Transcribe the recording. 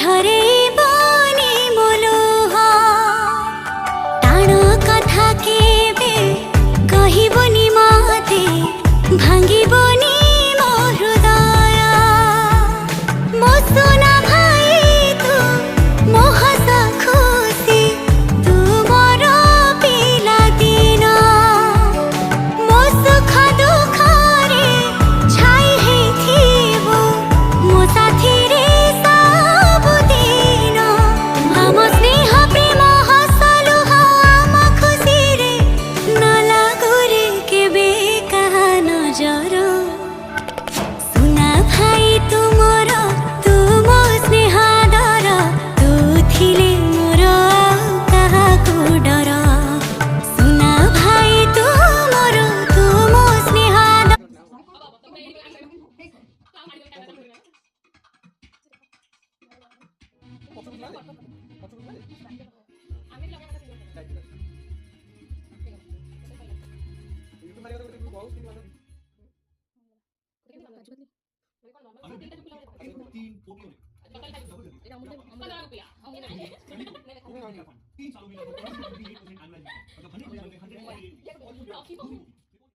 धरे बनी मोलुह टाण कथा केबे कहिबोनी मते भांगिबोनी मो हृदय मो सोना भाई तू मो हस खुशी तू मोर पिला दिन मो सुख दुख रे छाई हेथिबो मो साथी रे सब दिन हम स्नेह प्रेम हसलु हम खुशी रे न लागु रे केबे कहा नजर सुना भाई तू मोर तू मो स्नेह दर तू थिले मोर कहा को डर सुना भाई तू मोर तू मो स्नेह तीन सालों में 100%